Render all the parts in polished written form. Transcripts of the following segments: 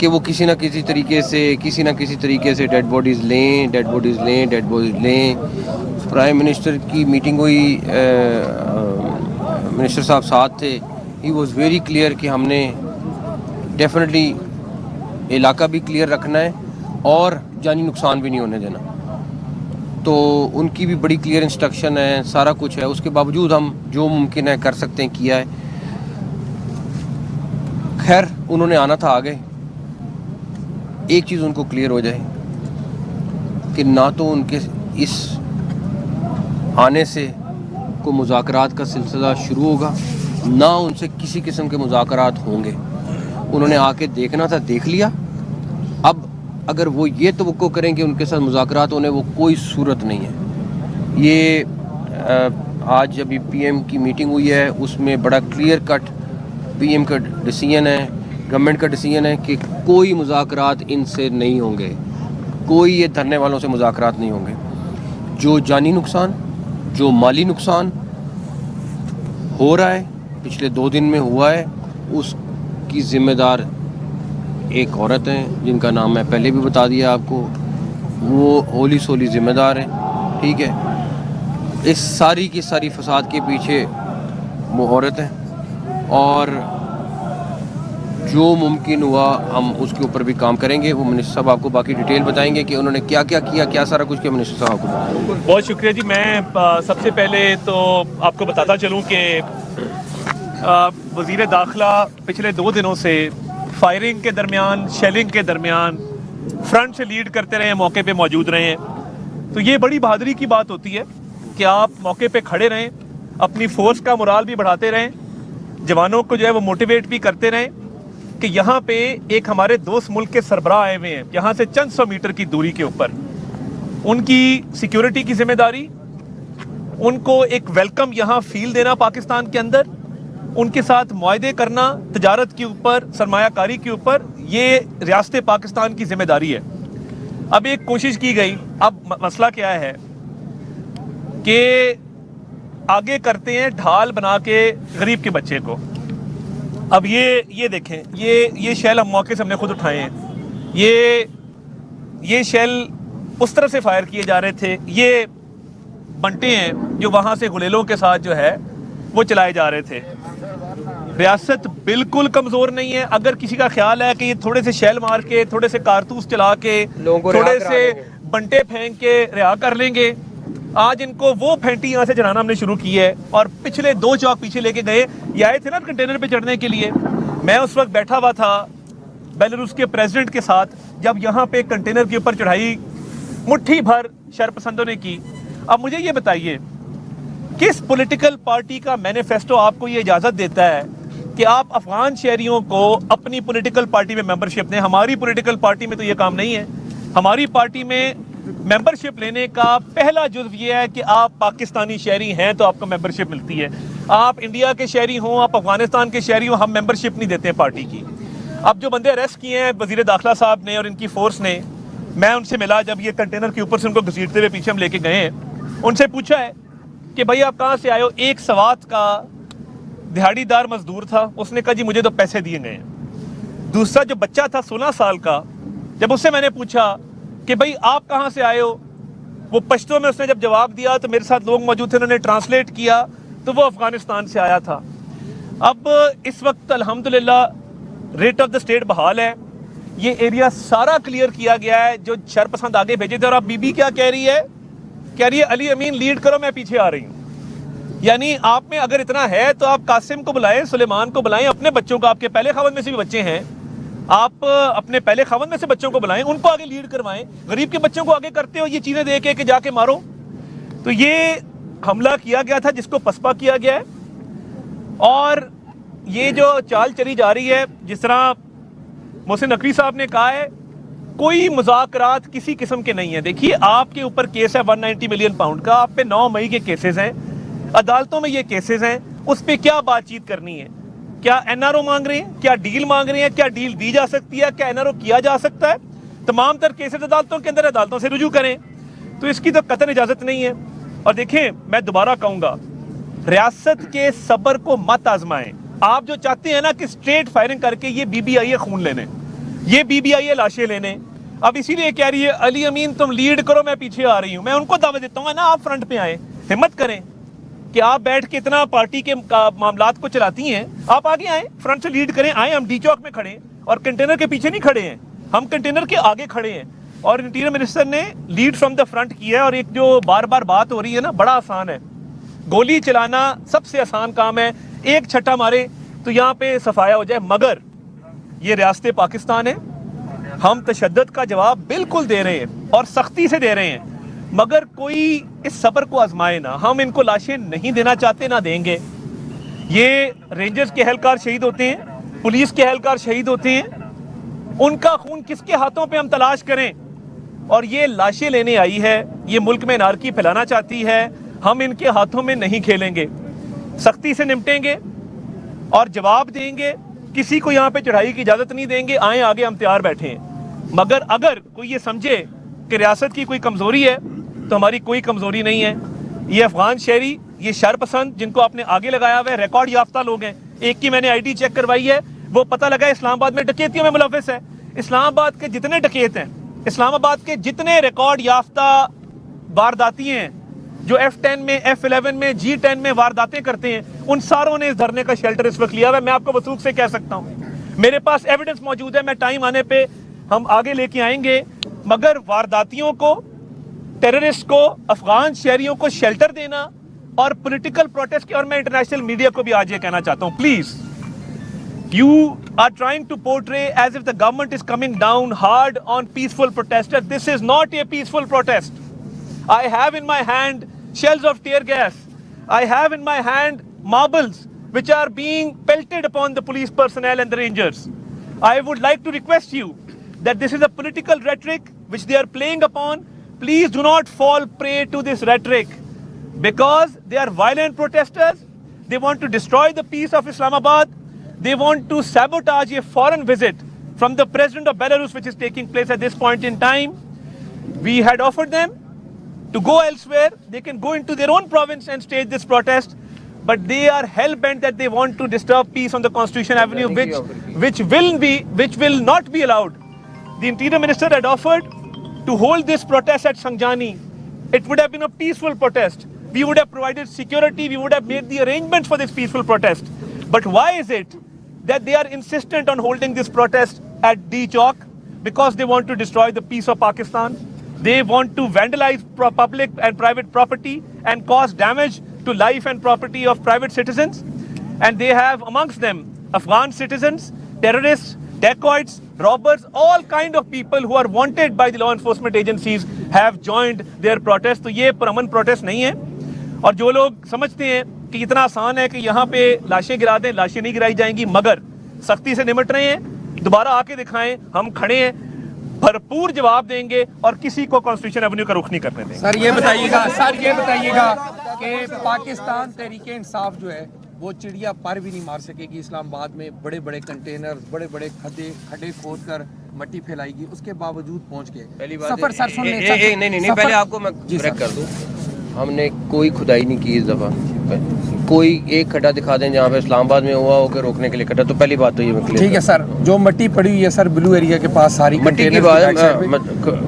کہ وہ کسی نہ کسی طریقے سے ڈیڈ بوڈیز لیں. پرائم منسٹر کی میٹنگ ہوئی, منسٹر صاحب ساتھ تھے. ہی واز ویری کلیئر کہ ہم نے ڈیفینیٹلی علاقہ بھی کلیئر رکھنا ہے اور جانی نقصان بھی نہیں ہونے دینا. تو ان کی بھی بڑی کلیئر انسٹرکشن ہے, سارا کچھ ہے. اس کے باوجود ہم جو ممکن ہے کر سکتے ہیں کیا ہے. خیر انہوں نے آنا تھا, آ گئے. ایک چیز ان کو کلیئر ہو جائے کہ نہ تو ان کے اس آنے سے کوئی مذاکرات کا سلسلہ شروع ہوگا, نہ ان سے کسی قسم کے مذاکرات ہوں گے. انہوں نے آ کے دیکھنا تھا, دیکھ لیا. اب اگر وہ یہ توقع کریں کہ ان کے ساتھ مذاکرات ہونے, وہ کوئی صورت نہیں ہے. یہ آج ابھی پی ایم کی میٹنگ ہوئی ہے, اس میں بڑا کلیئر کٹ پی ایم کا ڈیسیژن ہے, گورنمنٹ کا ڈیسیژن ہے کہ کوئی مذاکرات ان سے نہیں ہوں گے, کوئی یہ دھرنے والوں سے مذاکرات نہیں ہوں گے. جو جانی نقصان, جو مالی نقصان ہو رہا ہے, پچھلے 2 دن میں ہوا ہے, اس کی ذمہ دار ایک عورت ہیں جن کا نام میں پہلے بھی بتا دیا آپ کو. وہ ہولی سولی ذمہ دار ہیں, ٹھیک ہے. اس ساری کی ساری فساد کے پیچھے وہ عورت ہیں, اور جو ممکن ہوا ہم اس کے اوپر بھی کام کریں گے. وہ منسٹر صاحب آپ کو باقی ڈیٹیل بتائیں گے کہ انہوں نے کیا کیا کیا, کیا سارا کچھ کیا. منسٹر صاحب کو بہت شکریہ جی. میں سب سے پہلے تو آپ کو بتاتا چلوں کہ وزیر داخلہ پچھلے 2 دنوں سے فائرنگ کے درمیان, شیلنگ کے درمیان فرنٹ سے لیڈ کرتے رہے ہیں, موقع پہ موجود رہے ہیں. تو یہ بڑی بہادری کی بات ہوتی ہے کہ آپ موقع پہ کھڑے رہیں, اپنی فورس کا مورال بھی بڑھاتے رہیں, جوانوں کو جو ہے وہ موٹیویٹ بھی کرتے رہیں کہ یہاں پہ ایک ہمارے دوست ملک کے سربراہ آئے ہوئے ہیں, یہاں سے چند 100 میٹر کی دوری کے اوپر. ان کی سیکیورٹی کی ذمہ داری, ان کو ایک ویلکم یہاں فیل دینا پاکستان کے اندر, ان کے ساتھ معاہدے کرنا تجارت کے اوپر, سرمایہ کاری کے اوپر, یہ ریاست پاکستان کی ذمہ داری ہے. اب ایک کوشش کی گئی, اب مسئلہ کیا ہے کہ آگے کرتے ہیں ڈھال بنا کے غریب کے بچے کو. اب یہ دیکھیں, یہ شیل ہم موقع سے ہم نے خود اٹھائے ہیں. یہ شیل اس طرف سے فائر کیے جا رہے تھے, یہ بنٹے ہیں جو وہاں سے غلیلوں کے ساتھ جو ہے وہ چلائے جا رہے تھے. ریاست بالکل کمزور نہیں ہے. اگر کسی کا خیال ہے کہ یہ تھوڑے سے شیل مار کے, تھوڑے سے کارتوس چلا کے, تھوڑے سے بنٹے پھینک کے رہا کر لیں گے, آج ان کو وہ پھینٹی یہاں سے جلانا ہم نے شروع کی ہے. اور پچھلے 2 چوک پیچھے لے کے گئے, یہ آئے تھے نا کنٹینر پہ چڑھنے کے لیے. میں اس وقت بیٹھا ہوا تھا بیلاروس کے پریزیڈنٹ کے ساتھ, جب یہاں پہ کنٹینر کے اوپر چڑھائی مٹھی بھر شرپسندوں نے کی. اب مجھے یہ بتائیے, کس پولیٹیکل پارٹی کا مینیفیسٹو آپ کو یہ اجازت دیتا ہے کہ آپ افغان شہریوں کو اپنی پولیٹیکل پارٹی میں ممبرشپ دیں؟ ہماری پولیٹیکل پارٹی میں تو یہ کام نہیں ہے. ہماری پارٹی میں ممبرشپ لینے کا پہلا جزو یہ ہے کہ آپ پاکستانی شہری ہیں تو آپ کو ممبرشپ ملتی ہے. آپ انڈیا کے شہری ہوں, آپ افغانستان کے شہری ہوں, ہم ممبرشپ نہیں دیتے ہیں پارٹی کی. اب جو بندے اریسٹ کیے ہیں وزیر داخلہ صاحب نے اور ان کی فورس نے, میں ان سے ملا جب یہ کنٹینر کے اوپر سے ان کو گھسیٹتے ہوئے پیچھے ہم لے کے گئے ہیں. ان سے پوچھا ہے کہ بھائی آپ کہاں سے آئے ہو؟ ایک سوات کا دہاڑی دار مزدور تھا, اس نے کہا جی مجھے تو پیسے دیے گئے ہیں. دوسرا جو بچہ تھا 16 سال کا, جب اس سے میں نے پوچھا کہ بھائی آپ کہاں سے آئے ہو, وہ پشتو میں اس نے جب جواب دیا تو میرے ساتھ لوگ موجود تھے, انہوں نے ٹرانسلیٹ کیا تو وہ افغانستان سے آیا تھا. اب اس وقت الحمدللہ ریٹ آف دا اسٹیٹ بحال ہے, یہ ایریا سارا کلیئر کیا گیا ہے جو شرپسند آگے بھیجے تھے. اور اب بی بی کیا کہہ رہی ہے علی امین لیڈ کرو, میں پیچھے آ رہی ہوں. یعنی آپ میں اگر اتنا ہے تو آپ قاسم کو بلائیں, سلیمان کو بلائیں, اپنے بچوں کو, آپ کے پہلے خاوند میں سے بھی بچے ہیں, آپ اپنے پہلے خاوند میں سے بچوں کو بلائیں, ان کو آگے لیڈ کروائیں. غریب کے بچوں کو آگے کرتے ہو یہ چیزیں دے کے کہ جا کے مارو. تو یہ حملہ کیا گیا تھا جس کو پسپا کیا گیا ہے, اور یہ جو چال چلی جا رہی ہے, جس طرح محسن نقوی صاحب نے کہا ہے, کوئی مذاکرات کسی قسم کے نہیں ہیں. دیکھیے آپ کے اوپر کیس ہے 190 ملین پاؤنڈ کا, آپ پہ 9 مئی کے کیسز ہیں, عدالتوں میں یہ کیسز ہیں, اس پہ کیا بات چیت کرنی ہے؟ کیا این آر او مانگ رہے ہیں, کیا ڈیل مانگ رہے ہیں, کیا ڈیل دی جا سکتی ہے, کیا این آر او کیا جا سکتا ہے؟ تمام تر کیسز عدالتوں کے اندر, عدالتوں سے رجوع کریں. تو اس کی تو قطعاً اجازت نہیں ہے. اور دیکھیں میں دوبارہ کہوں گا, ریاست کے صبر کو مت آزمائیں. آپ جو چاہتے ہیں نا کہ اسٹریٹ فائرنگ کر کے یہ بی بی آئی ہے خون لینے, یہ بی بی آئی ہے لاشیں لینے. اب اسی لیے کہہ رہی ہے علی امین تم لیڈ کرو, میں پیچھے آ رہی ہوں. میں ان کو دعوت دیتا ہوں نا, آپ فرنٹ پہ آئیں, ہمت کریں کہ آپ بیٹھ کے اتنا پارٹی کے معاملات کو چلاتی ہیں, آپ آگے آئیں, فرنٹ سے لیڈ کریں. آئیں, ہم ڈی چوک میں کھڑے ہیں اور کنٹینر کے پیچھے نہیں کھڑے ہیں, ہم کنٹینر کے آگے کھڑے ہیں. اور انٹیریئر منسٹر نے لیڈ فرام دا فرنٹ کیا ہے. اور ایک جو بار بار بات ہو رہی ہے نا, بڑا آسان ہے, گولی چلانا سب سے آسان کام ہے, ایک چھٹا مارے تو یہاں پہ صفایا ہو جائے. مگر یہ ریاست پاکستان ہے, ہم تشدد کا جواب بالکل دے رہے ہیں اور سختی سے دے رہے ہیں, مگر کوئی اس صبر کو آزمائے نہ. ہم ان کو لاشیں نہیں دینا چاہتے, نہ دیں گے. یہ رینجرز کے اہلکار شہید ہوتے ہیں, پولیس کے اہلکار شہید ہوتے ہیں, ان کا خون کس کے ہاتھوں پہ ہم تلاش کریں؟ اور یہ لاشیں لینے آئی ہے, یہ ملک میں انارکی پھیلانا چاہتی ہے. ہم ان کے ہاتھوں میں نہیں کھیلیں گے, سختی سے نمٹیں گے اور جواب دیں گے. کسی کو یہاں پہ چڑھائی کی اجازت نہیں دیں گے. آئیں آگے, ہم تیار بیٹھے ہیں. مگر اگر کوئی یہ سمجھے کہ ریاست کی کوئی کمزوری ہے تو ہماری کوئی کمزوری نہیں ہے. یہ افغان شہری, یہ شر پسند جن کو آپ نے آگے لگایا ہوا ہے, ریکارڈ یافتہ لوگ ہیں. ایک کی میں نے آئی ڈی چیک کروائی ہے, وہ پتہ لگا اسلام آباد میں ڈکیتیوں میں ملوث ہے. اسلام آباد کے جتنے ڈکیت ہیں, اسلام آباد کے جتنے ریکارڈ یافتہ وارداتی ہیں جو F10 میں, F11 میں, G10 میں وارداتیں کرتے ہیں, ان ساروں نے اس دھرنے کا شیلٹر اس وقت لیا ہوا ہے. میں آپ کو وثوق سے کہہ سکتا ہوں, میرے پاس ایویڈنس موجود ہے. میں ٹائم آنے پہ ہم آگے لے کے آئیں گے. مگر وارداتیوں کو, ٹیررسٹ کو, افغان شہریوں کو شیلٹر دینا اور پولیٹیکل پروٹیسٹ کی, اور میں انٹرنیشنل میڈیا کو بھی آج یہ کہنا چاہتا ہوں, please you are trying to portray as if the government is coming down hard on peaceful protesters. This is not a peaceful protest. I have in my hand shells of tear gas. I have in my hand marbles which are being pelted upon the police personnel and the rangers. I would like to request you that this is a political rhetoric which they are playing upon. Please do not fall prey to this rhetoric, because they are violent protesters. They want to destroy the peace of Islamabad. They want to sabotage a foreign visit from the president of Belarus, which is taking place at this point in time. We had offered them to go elsewhere. They can go into their own province and stage this protest, but they are hell-bent that they want to disturb peace on the Constitution Avenue, which will not be allowed. The Interior Minister had offered to hold this protest at Sangjani. It would have been a peaceful protest. We would have provided security. We would have made the arrangements for this peaceful protest. But why is it that they are insistent on holding this protest at D Chowk? Because they want to destroy the peace of Pakistan. They want to vandalize public and private property and cause damage to life and property of private citizens. And they have amongst them Afghan citizens, terrorists, dacoits, robbers, all kind of people who are wanted by the law enforcement agencies have joined their protest. تو یہ پرامن protest نہیں ہے. اور جو لوگ سمجھتے ہیں کہ اتنا آسان ہے کہ یہاں پہ لاشیں گرا دیں, لاشیں نہیں گرائی جائیں گی, مگر سختی سے نمٹ رہے ہیں. دوبارہ آ کے دکھائیں, ہم کھڑے ہیں, بھرپور جواب دیں گے اور کسی کو کانسٹیٹیوشن ایونیو کا رخ نہیں کرنے دیں گے. سر یہ بتائیے گا کہ پاکستان تحریک انصاف جو ہے وہ چڑیا پر بھی نہیں مار سکے گی. اسلام آباد میں بڑے بڑے کنٹینر, بڑے بڑے کھڈے کھود کر مٹی پھیلائے گی, اس کے باوجود پہنچ گئے سفر. سر سنیں, نہیں پہلے آپ کو میں بریک کر دوں. ہم نے کوئی کھدائی نہیں کی اس دفعہ. کوئی ایک کھڈا دکھا دیں جہاں پہ اسلام آباد میں ہوا ہو کہ روکنے کے لیے کھڈا. تو پہلی بات تو یہ ٹھیک ہے سر, جو مٹی پڑی ہوئی ہے سر بلو ایریا کے پاس ساری مٹی کی بات.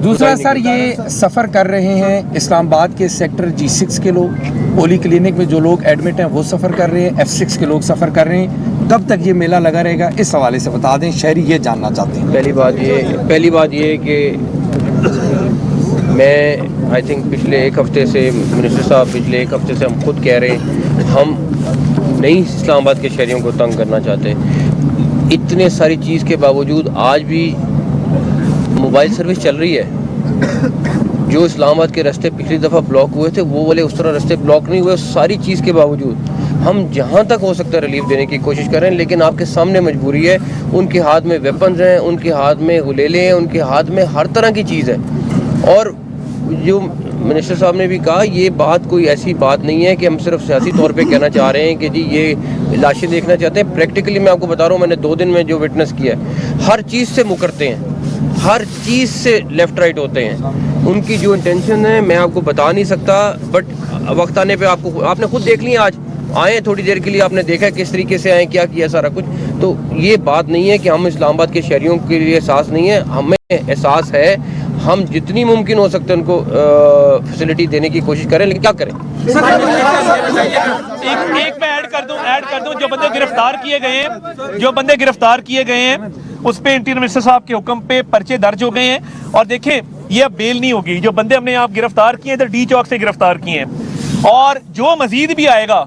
دوسرا سر, یہ سفر کر رہے ہیں اسلام آباد کے سیکٹر G6 کے لوگ, پولی کلینک میں جو لوگ ایڈمٹ ہیں وہ سفر کر رہے ہیں, F6 کے لوگ سفر کر رہے ہیں. کب تک یہ میلہ لگا رہے گا, اس حوالے سے بتا دیں, شہری یہ جاننا چاہتے ہیں. پہلی بات یہ کہ میں آئی تھنک پچھلے ایک ہفتے سے منسٹر صاحب ہم خود کہہ رہے ہیں ہم نہیں اسلام آباد کے شہریوں کو تنگ کرنا چاہتے. اتنے ساری چیز کے باوجود آج بھی موبائل سروس چل رہی ہے. جو اسلام آباد کے راستے پچھلی دفعہ بلاک ہوئے تھے وہ والے اس طرح راستے بلاک نہیں ہوئے. ساری چیز کے باوجود ہم جہاں تک ہو سکتا ہے ریلیف دینے کی کوشش کریں, لیکن آپ کے سامنے مجبوری ہے. ان کے ہاتھ میں ویپنز ہیں, ان کے ہاتھ میں غلیلے ہیں, ان کے ہاتھ میں ہر طرح کی چیز ہے. اور جو منسٹر صاحب نے بھی کہا, یہ بات کوئی ایسی بات نہیں ہے کہ ہم صرف سیاسی طور پہ کہنا چاہ رہے ہیں کہ جی یہ لاشیں دیکھنا چاہتے ہیں. پریکٹیکلی میں آپ کو بتا رہا ہوں, میں نے 2 دن میں جو وٹنس کیا ہے, ہر چیز سے مکرتے ہیں, ہر چیز سے لیفٹ رائٹ ہوتے ہیں. ان کی جو انٹینشن ہے میں آپ کو بتا نہیں سکتا, بٹ وقت آنے پہ آپ نے خود دیکھ لیا. آج آئے تھوڑی دیر کے لیے, آپ نے دیکھا کس طریقے سے آئے, کیا کیا سارا کچھ. تو یہ بات نہیں ہے کہ ہم اسلام آباد کے شہریوں کے لیے احساس نہیں ہے, ہمیں احساس ہے. ہم جتنی ممکن ہو سکتے ہیں ان کو فیسلٹی دینے کی کوشش کریں, لیکن کیا کریں. ایک میں ایڈ کر دوں جو بندے گرفتار کیے گئے ہیں اس پہ انٹیریئر منسٹر صاحب کے حکم پہ پرچے درج ہو گئے ہیں. اور دیکھیں یہ اب بیل نہیں ہوگی. جو بندے ہم نے آپ گرفتار کیے ہیں ادھر ڈی چوک سے گرفتار کیے ہیں, اور جو مزید بھی آئے گا,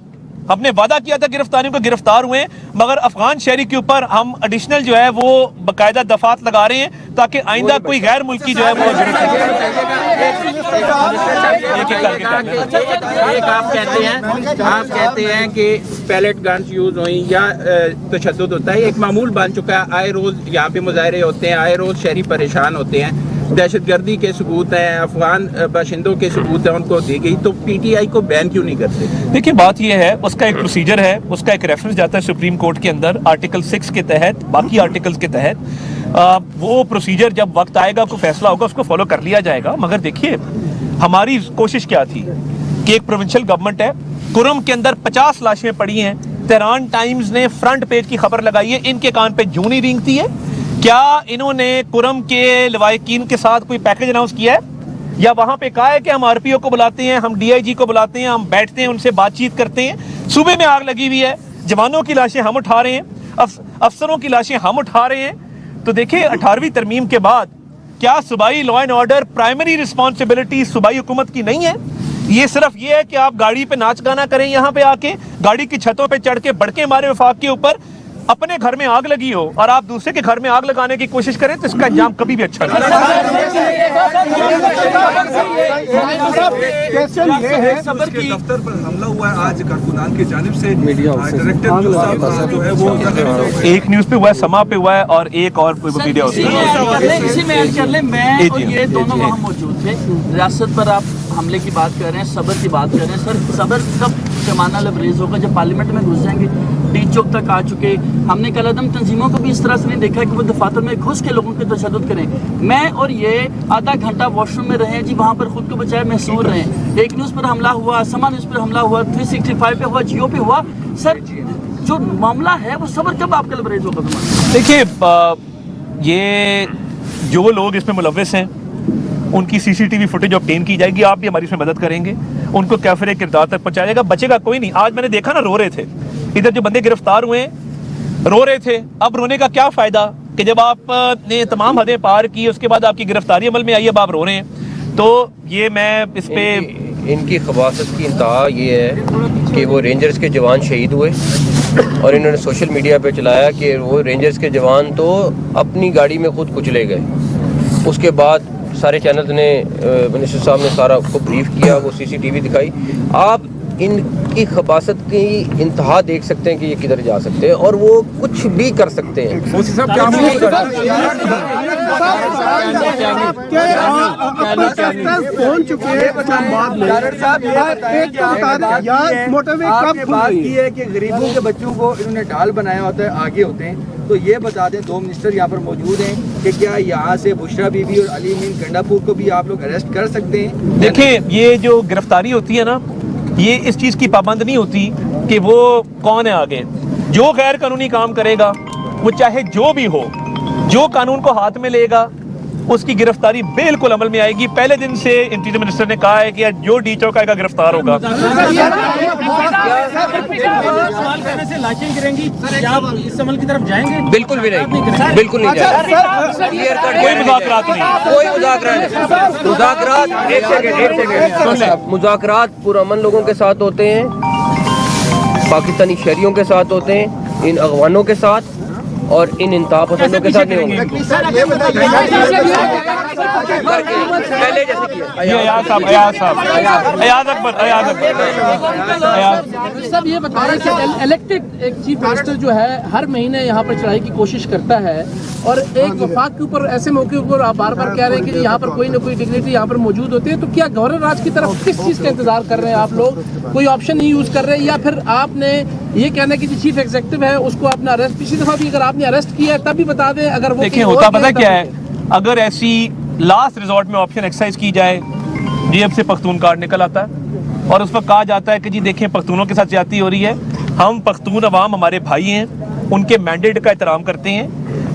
ہم نے وعدہ کیا تھا گرفتاریوں کو, گرفتار ہوئے ہیں, مگر افغان شہری کے اوپر ہم ایڈیشنل جو ہے وہ باقاعدہ دفعات لگا رہے ہیں تاکہ آئندہ کوئی غیر ملکی جو ہے وہ آپ کہتے ہیں کہ پیلٹ گنز یوز ہوئیں یا تشدد ہوتا ہے, ایک معمول بن چکا ہے. آئے روز یہاں پہ مظاہرے ہوتے ہیں, آئے روز شہری پریشان ہوتے ہیں, دہشت گردی کے ثبوت ہیں, افغان باشندوں کے ثبوت ہیں ان کو دی گئی, تو پی ٹی آئی کو بین کیوں نہیں کرتے؟ دیکھیں بات یہ ہے, اس کا ایک پروسیجر ہے, اس کا ایک ریفرنس جاتا ہے سپریم کورٹ کے اندر آرٹیکل 6 کے تحت, باقی آرٹیکلز کے تحت. وہ پروسیجر جب وقت آئے گا, کوئی فیصلہ ہوگا, اس کو فالو کر لیا جائے گا. مگر دیکھیے ہماری کوشش کیا تھی کہ ایک پروونشل گورنمنٹ ہے, کرم کے اندر 50 لاشیں پڑی ہیں, تہران ٹائمز نے فرنٹ پیج کی خبر لگائی ہے, ان کے کان پہ جوں نہیں رینگتی ہے. کیا انہوں نے کرم کے لوائقین کے ساتھ کوئی پیکج اناؤنس کیا ہے, یا وہاں پہ کہا ہے کہ ہم آر پی او کو بلاتے ہیں, ہم ڈی آئی جی کو بلاتے ہیں, ہم بیٹھتے ہیں, ان سے بات چیت کرتے ہیں. صوبے میں آگ لگی ہوئی ہے, جوانوں کی لاشیں ہم اٹھا رہے ہیں, افسروں کی لاشیں ہم اٹھا رہے ہیں. تو دیکھیں 18ویں ترمیم کے بعد کیا صوبائی law and order primary responsibility صوبائی حکومت کی نہیں ہے؟ یہ صرف یہ ہے کہ آپ گاڑی پہ ناچ گانا کریں, یہاں پہ آ کے گاڑی کی چھتوں پہ چڑھ کے بڑکے مارے وفاق کے اوپر, اپنے گھر میں آگ لگی ہو اور آپ دوسرے کے گھر میں آگ لگانے کی کوشش کریں تو اس کا انجام کبھی بھی اچھا نہیں. دفتر پر حملہ ہوا ہے آج کارکنان کی جانب سے, ڈائریکٹر جو ہے وہ ایک نیوز پہ ہوا ہے, سما پہ ہوا ہے, اور ایک اور میڈیا اسی میں ایڈ کر لیں, میں اور یہ دونوں وہاں موجود تھے. ریاست پر آپ حملے کی بات کر رہے ہیں, صبر کی بات کر رہے ہیں. سر صبر کب پیمانہ لبریز ہوگا؟ جب پارلیمنٹ میں گھس جائیں گے, ڈی چوک تک آ چکے. ہم نے کالعدم تنظیموں کو بھی اس طرح سے نہیں دیکھا کہ وہ دفاتر میں گھس کے لوگوں کے تشدد کریں. میں اور یہ آدھا گھنٹہ واش روم میں رہے جی, وہاں پر خود کو بچائے محصور رہے. ایک نیوز پر حملہ ہوا, سما نیوز پر حملہ ہوا, 365 پہ ہوا, جیو پہ ہوا. سر جو معاملہ ہے وہ صبر کب آپ کا لبریز ہوگا؟ دیکھیے یہ جو لوگ اس میں ملوث ہیں ان کی C C T V footage obtain کی جائے گی, آپ بھی ہماری اس میں مدد کریں گے, ان کو کیفر کردار تک پہنچایا جائے گا. بچے گا کوئی نہیں. آج میں نے دیکھا نا, رو رہے تھے ادھر جو بندے گرفتار ہوئے ہیں, رو رہے تھے. اب رونے کا کیا فائدہ کہ جب آپ نے تمام حدیں پار کی, اس کے بعد آپ کی گرفتاری عمل میں آئی, اب آپ رو رہے ہیں. تو یہ میں اس پہ ان کی خباثت کی انتہا یہ ہے کہ وہ رینجرز کے جوان شہید ہوئے, اور انہوں نے سوشل میڈیا پہ چلایا کہ وہ رینجرز کے جوان تو اپنی گاڑی میں خود کچلے گئے. اس کے بعد سارے چینلز نے, منسٹر صاحب نے سارا کو بریف کیا, وہ سی سی ٹی وی دکھائی. آپ ان کی خباثت کی انتہا دیکھ سکتے ہیں کہ یہ کدھر جا سکتے ہیں, اور وہ کچھ بھی کر سکتے ہیں. بات کی ہے کہ غریبوں کے بچوں کو انہوں نے ڈال بنایا ہوتا ہے, آگے ہوتے ہیں. تو یہ بتا دیں, 2 منسٹر یہاں پر موجود ہیں, کہ کیا یہاں سے بشرا بی بی اور علی امین گنڈا پور کو بھی آپ لوگ اریسٹ کر سکتے ہیں؟ دیکھیں یہ جو گرفتاری ہوتی ہے نا, یہ اس چیز کی پابند نہیں ہوتی کہ وہ کون ہے آگے. جو غیر قانونی کام کرے گا, وہ چاہے جو بھی ہو, جو قانون کو ہاتھ میں لے گا, اس کی گرفتاری بالکل عمل میں آئے گی. پہلے دن سے انٹیریئر منسٹر نے کہا ہے کہ جو ڈی چوک آئے گا گرفتار ہوگا. بالکل بھی نہیں, بالکل نہیں جائے گا. کوئی مذاکرات نہیں, کوئی مذاکرات پرامن لوگوں کے ساتھ ہوتے ہیں, پاکستانی شہریوں کے ساتھ ہوتے ہیں, ان اغوانوں کے ساتھ اور ان انتہا پسندوں کے ساتھ نہیں ہوں گے. سب یہ بتائیں کہ الیکٹڈ ایک چیف منسٹر جو ہے ہر مہینے یہاں پر چڑھائی کی کوشش کرتا ہے, اور ایک وفاق کے اوپر ایسے موقع پر آپ بار بار کہہ رہے ہیں کہ یہاں پر کوئی نہ کوئی ڈگنیٹی یہاں پر موجود ہوتی ہے. تو کیا گورنر راج کی طرف کس چیز کا انتظار کر رہے ہیں آپ لوگ؟ کوئی آپشن نہیں یوز کر رہے, یا پھر آپ نے یہ کہنا کہ جو چیف ایگزیکٹو ہے اس کو آپ نے اریسٹ, پچھلی دفعہ بھی اگر آپ نے اریسٹ کیا ہے تب بھی بتا دیں. اگر وہ دیکھیں ہوتا پتہ کیا ہے, اگر ایسی لاسٹ ریزورٹ میں آپشن ایکسرسائز کی جائے, جی اب سے پختون کارڈ نکل آتا ہے, اور اس وقت کہا جاتا ہے کہ جی دیکھیں پختونوں کے ساتھ زیادتی ہو رہی ہے. ہم پختون عوام ہمارے بھائی ہیں, ان کے مینڈیٹ کا احترام کرتے ہیں,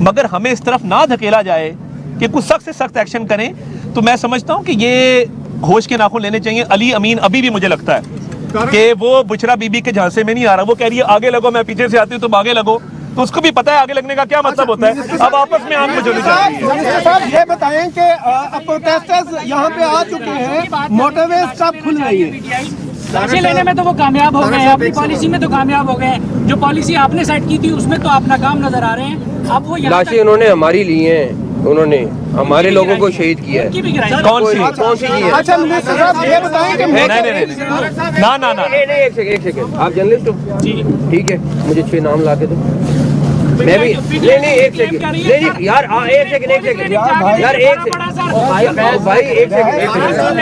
مگر ہمیں اس طرف نہ دھکیلا جائے کہ کچھ سخت سے سخت ایکشن کریں. تو میں سمجھتا ہوں کہ یہ ہوش کے ناخن لینے چاہیے. علی امین ابھی بھی مجھے لگتا ہے کہ وہ بشرا بی بی کے جھانسے میں نہیں آ رہا. وہ کہہ رہی ہے آگے لگو, میں پیچھے سے آتی ہوں تم آگے لگو. تو اس کو بھی پتا ہے آگے لگنے کا کیا مطلب ہوتا ہے. اب آپس میں آنکھ مچھولنی چاہیے. صاحب یہ بتائیں کہ پروٹیسٹرز یہاں پہ آ چکے ہیں, موٹر ویز کب کھل رہی ہے؟ لاشیں لینے میں تو وہ کامیاب ہو گئے ہیں, اپنی پالیسی میں تو کامیاب ہو گئے ہیں. جو پالیسی آپ نے سیٹ کی تھی اس میں تو آپ ناکام نظر آ رہے ہیں. اب وہ لاشیں انہوں نے ہماری لی ہیں, انہوں نے ہمارے لوگوں کو شہید کیا ہے. کون سی اچھا منسٹر صاحب یہ بتائیں کہ نہیں ایک سیکنڈ, آپ جرنلسٹ ہو؟ ٹھیک ہے, مجھے 6 نام لا کے دو. میں بھی نہیں ایک سیکنڈ, نہیں یار ایک سیکنڈ یار, ایک سیکنڈ بھائی, ایک سیکنڈ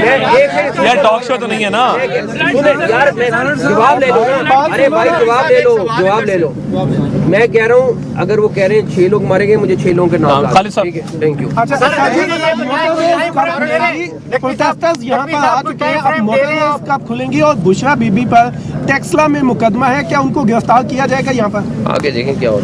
یہ ٹاک شو تو نہیں ہے نا یار, میں جواب لے لو نا. ارے بھائی جواب لے لو. میں کہہ رہا ہوں اگر وہ کہہ رہے ہیں 6 لوگ مارے گئے, مجھے 6 لوگوں کے نام خالد صاحب. ٹھیک ہے, تھینک یو. پروٹیسٹرز یہاں پر آ چکے ہیں, اب موٹر ویز کب کھلیں گی؟ اور بشرا بی بی پر ٹیکسلا میں مقدمہ ہے, کیا ان کو گرفتار کیا جائے گا یہاں پر؟ آگے دیکھیں کیا ہوتا ہے.